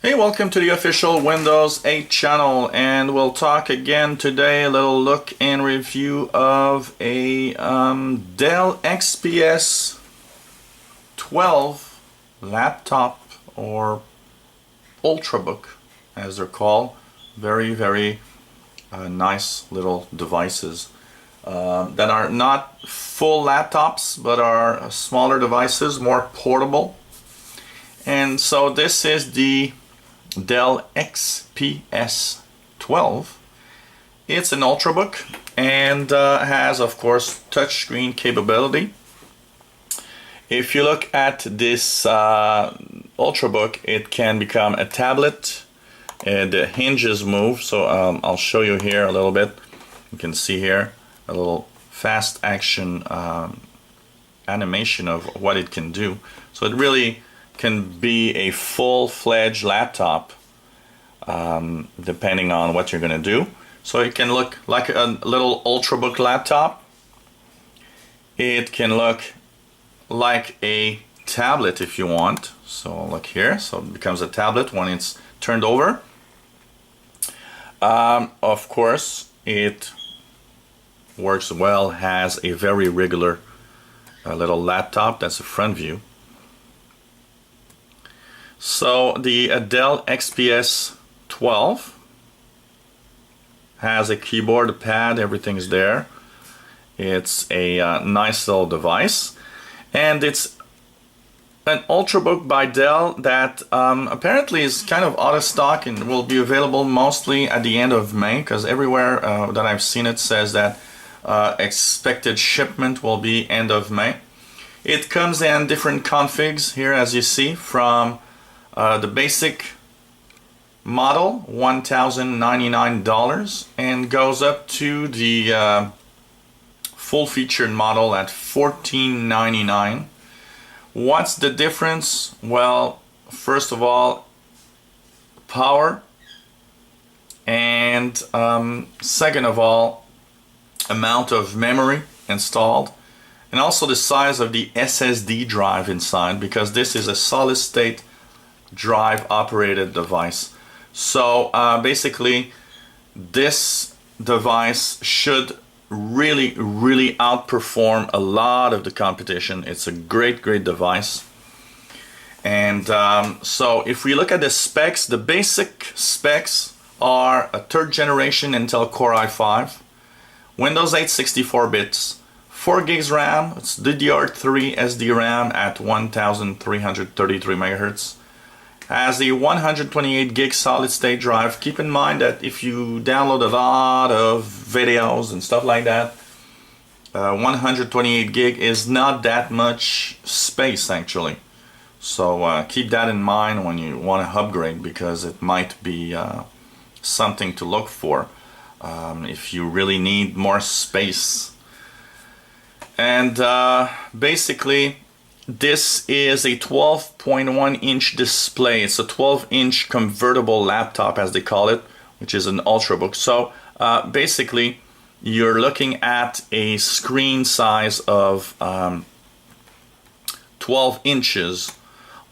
Hey, welcome to the official Windows 8 channel, and we'll talk again today, a little look and review of a Dell XPS 12 laptop, or ultrabook as they're called. Very nice little devices that are not full laptops but are smaller devices, more portable. And so this is the Dell XPS 12. It's an ultrabook and has, of course, touchscreen capability. If you look at this ultrabook, it can become a tablet. The hinges move, so I'll show you here a little bit. You can see here a little fast action animation of what it can do. So it really can be a full-fledged laptop depending on what you're going to do. So it can look like a little ultrabook laptop. It can look like a tablet if you want. So look here, so it becomes a tablet when it's turned over. Of course, it works well, has a very regular little laptop. That's the front view. So the Dell XPS 12 has a keyboard, a pad, everything's there. It's a nice little device, and it's an ultrabook by Dell that apparently is kind of out of stock and will be available mostly at the end of May, because everywhere that I've seen it says that expected shipment will be end of May. It comes in different configs here, as you see, from the basic model, $1,099, and goes up to the full featured model at $1,499. What's the difference? Well, first of all, power, and second of all, amount of memory installed, and also the size of the SSD drive inside, because this is a solid state drive operated device. So basically this device should really outperform a lot of the competition. It's a great device. And so if we look at the specs, the basic specs are a 3rd generation Intel Core i5, Windows 8 64 bits, 4 gigs RAM, it's DDR3 SDRAM at 1333 megahertz. Has a 128 gig solid state drive. Keep in mind that if you download a lot of videos and stuff like that, 128 gig is not that much space actually. So keep that in mind when you want to upgrade, because it might be something to look for if you really need more space. And basically this is a 12.1 inch display. It's a 12-inch convertible laptop, as they call it, which is an ultrabook. So basically you're looking at a screen size of 12 inches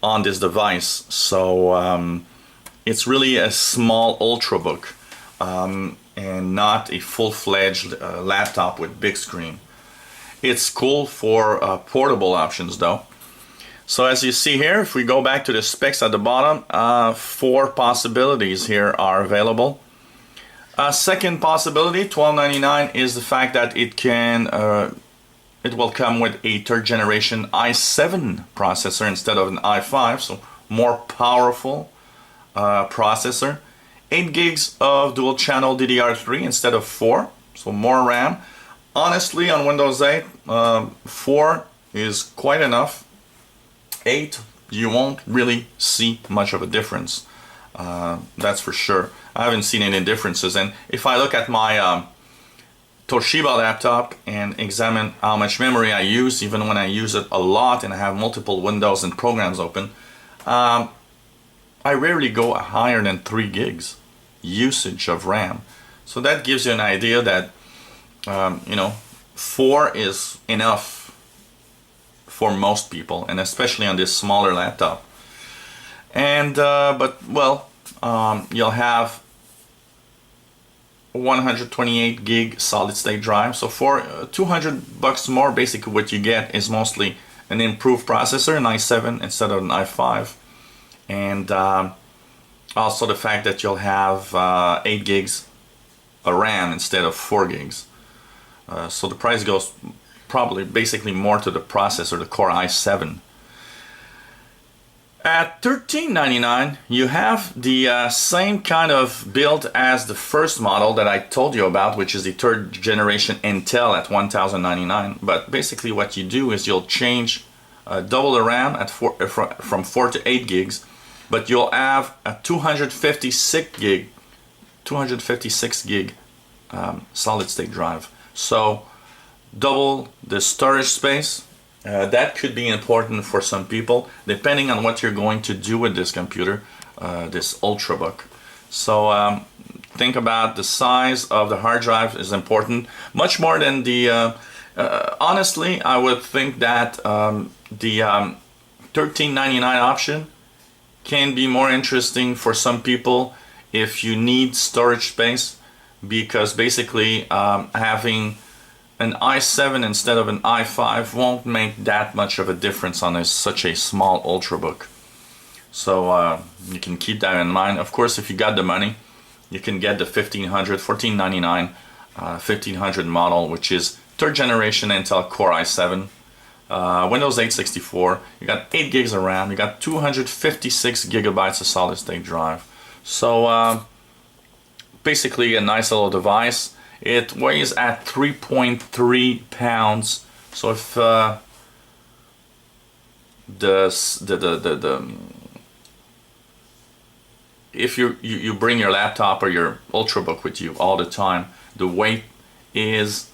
on this device. So it's really a small ultrabook and not a full-fledged laptop with big screen. It's cool for portable options though. So as you see here, if we go back to the specs at the bottom, 4 possibilities here are available. Second possibility, $12.99, is the fact that it will come with a 3rd generation i7 processor instead of an i5, so more powerful processor. 8 gigs of dual channel DDR3 instead of 4, so more RAM. Honestly, on Windows 8, 4 is quite enough. 8, you won't really see much of a difference. That's for sure. I haven't seen any differences. And if I look at my Toshiba laptop and examine how much memory I use, even when I use it a lot and I have multiple windows and programs open, I rarely go higher than 3 gigs usage of RAM. So that gives you an idea that 4 is enough for most people, and especially on this smaller laptop. And but well, you'll have 128 gig solid state drive. So for $200 more, basically what you get is mostly an improved processor, an i7 instead of an i5, and also the fact that you'll have 8 gigs of RAM instead of 4 gigs. So the price goes probably basically more to the processor, the Core i7. At $13.99, you have the same kind of build as the first model that I told you about, which is the third generation Intel at $1,099. But basically what you do is you'll change double the RAM at from 4 to 8 gigs, but you'll have a 256 gig solid state drive. So double the storage space. That could be important for some people, depending on what you're going to do with this computer, this ultrabook. So think about the size of the hard drive is important, much more than the. Honestly, I would think that the $13.99 option can be more interesting for some people if you need storage space, because basically having an i7 instead of an i5 won't make that much of a difference on such a small ultrabook. So you can keep that in mind. Of course, if you got the money, you can get the $14.99 1500 model, which is third generation Intel Core i7, Windows 8 64. You got 8 gigs of RAM. You got 256 gigabytes of solid state drive. So basically a nice little device. It weighs at 3.3 pounds. So if if you bring your laptop or your ultrabook with you all the time, the weight is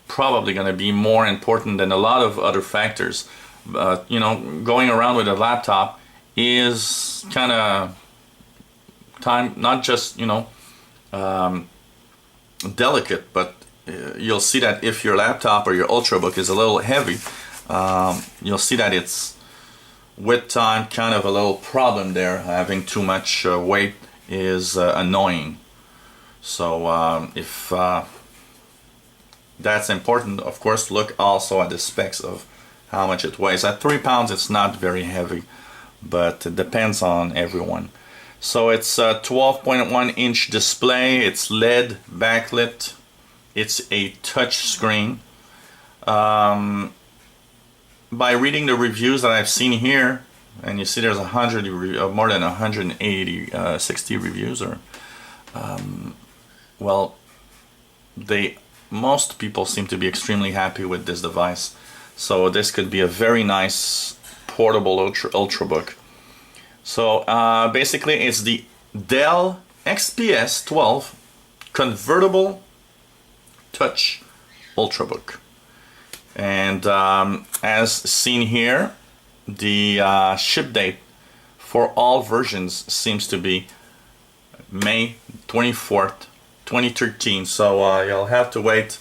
probably going to be more important than a lot of other factors. You know, going around with a laptop is kind of time, not just, you know, delicate, but you'll see that if your laptop or your ultrabook is a little heavy, you'll see that it's with time kind of a little problem there. Having too much weight is annoying. So if that's important, of course, look also at the specs of how much it weighs. At 3 pounds, it's not very heavy, but it depends on everyone. So it's a 12.1 inch display, it's LED backlit, it's a touch screen. By reading the reviews that I've seen here, and you see there's more than 160 reviews, or well, most people seem to be extremely happy with this device. So this could be a very nice portable ultrabook. So basically it's the Dell XPS 12 convertible touch ultrabook. And as seen here, the ship date for all versions seems to be May 24th, 2013. So you'll have to wait.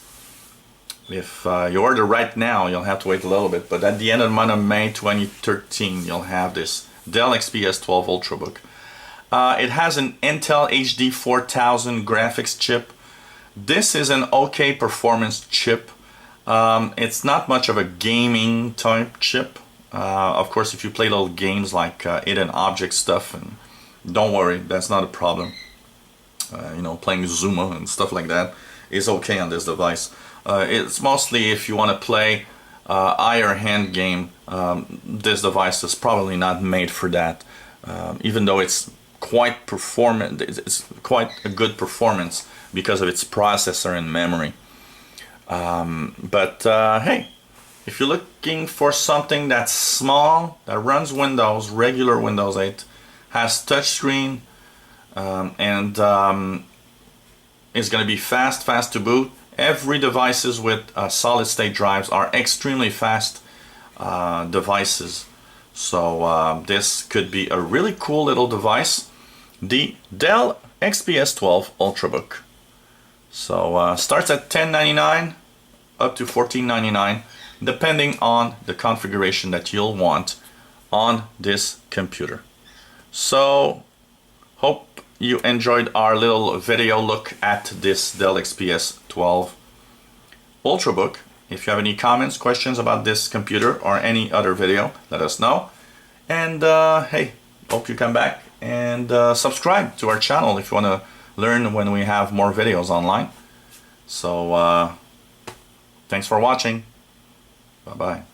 If you order right now, you'll have to wait a little bit. But at the end of the month of May 2013, you'll have this Dell XPS 12 Ultrabook. It has an Intel HD 4000 graphics chip. This is an okay performance chip. It's not much of a gaming type chip. Of course, if you play little games like hidden object stuff, and don't worry, that's not a problem. You know, playing Zuma and stuff like that is okay on this device. It's mostly if you want to play eye or hand game, this device is probably not made for that. Even though it's quite performant, it's quite a good performance because of its processor and memory. But hey, if you're looking for something that's small, that runs Windows, regular Windows 8, has touchscreen, and is going to be fast to boot. Every devices with solid state drives are extremely fast devices. So this could be a really cool little device, the Dell XPS 12 Ultrabook. So starts at $10.99 up to $14.99, depending on the configuration that you'll want on this computer. So hope you enjoyed our little video look at this Dell XPS 12 Ultrabook. If you have any comments, questions about this computer or any other video, let us know. And hey, hope you come back and subscribe to our channel if you want to learn when we have more videos online. So thanks for watching. Bye-bye.